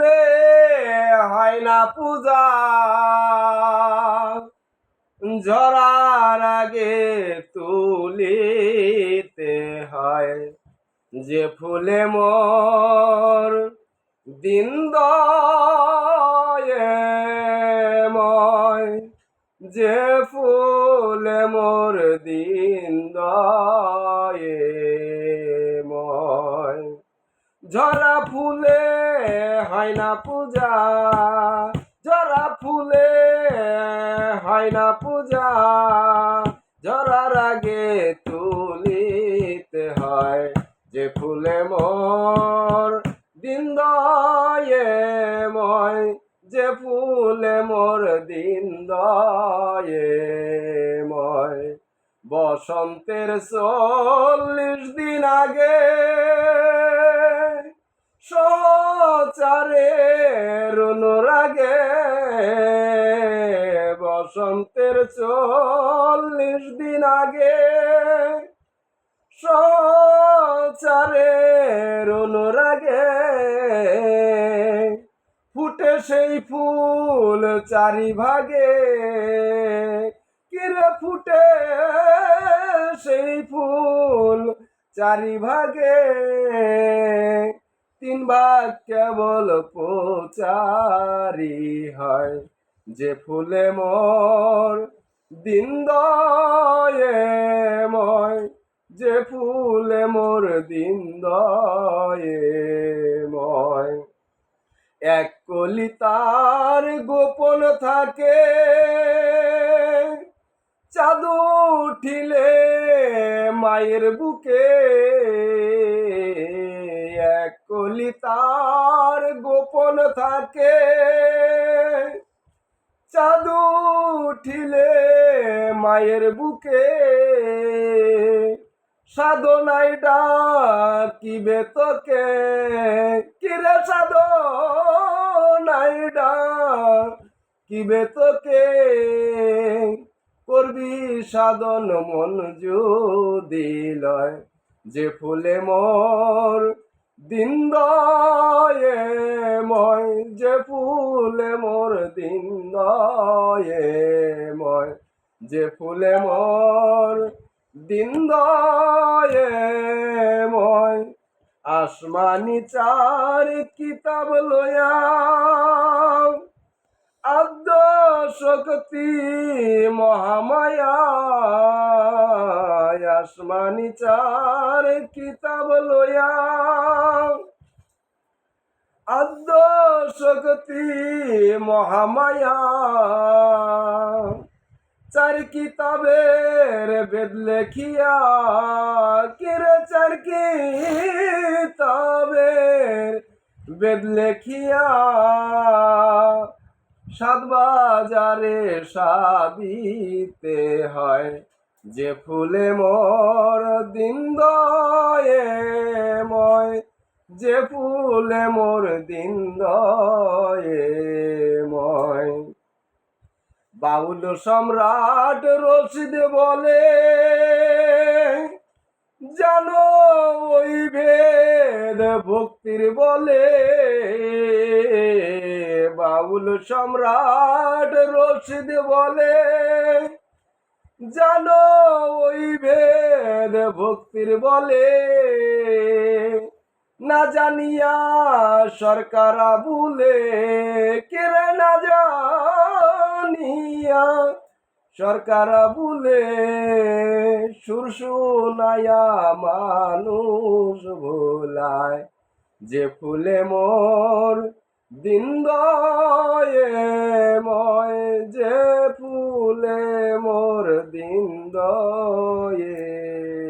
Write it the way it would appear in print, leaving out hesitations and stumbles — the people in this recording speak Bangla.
ফুলে হয় না পূজা, ঝরার আগে তুলিতে হয়। যে ফুলে মোর দিন দয়াময়, যে ফুলে মোর দিন দয়াময়। ঝরা ফুলে হয় না পূজা, ঝরা ফুলে হয় না পূজা, ঝরার আগে তুলিতে হয়। যে ফুলে মোর দিন দয়াময়, যে ফুলে মোর দিন দয়াময়। বসন্তের 40 দিন আগে সচারের অনুরাগে, বসন্তের 40 দিন আগে সচারের অনুরাগে ফুটে সেই ফুল চারিভাগে। কিরে ফুটে সেই ফুল চারিভাগে, 3 ভাগ কেবল প্রচারি হয়। যে ফুলে মোর দিন দয়াময়, যে ফুলে মোর দিন দয়াময়। এক কলি তার গোপন থাকে, চাঁদ উঠিলে মায়ের বুকে। এক কলি তার গোপন থাকে, চাঁদ উঠিলে মায়ের বুকে। সাধনায় ডাকিবে তোকে, কিরে সাধনায় ডাকিবে তোকে। করবি সাধন মন যদি লয়। যে ফুলে মোর দিন দয়াময়, যে ফুলে মোর দিন দয়াময়, যে ফুলে মোর দিন দয়াময়। আসমানি 4 কিতাব লয়া আদ্য শক্তি মহামায়া, আসমানি 4 কিতাব লয়া আদ্য শক্তি মহামায়া। 4 কিতাবের বেদ লেখিয়া, কিরে 4 কিতাবের বেদ লেখিয়া, 7 বাজারে সাবিতে হয়। যে ফুলে মোর দিন দয়াময়, যে ফুলে মোর দিন দয়াময়। বাউল সম্রাট রশিদ বলে, জানো ওই ভেদ ভক্তির বলে। বাউল সম্রাট রশিদ বলে, জানো ওই ভেদ ভক্তির বলে। না জানিয়া সরকার ভুলে, কেরে না জানিয়া সরকার ভুলে। সুর শুনায়া মানুষ ভোলায়। যে ফুলে মোর দিন দয়াময়,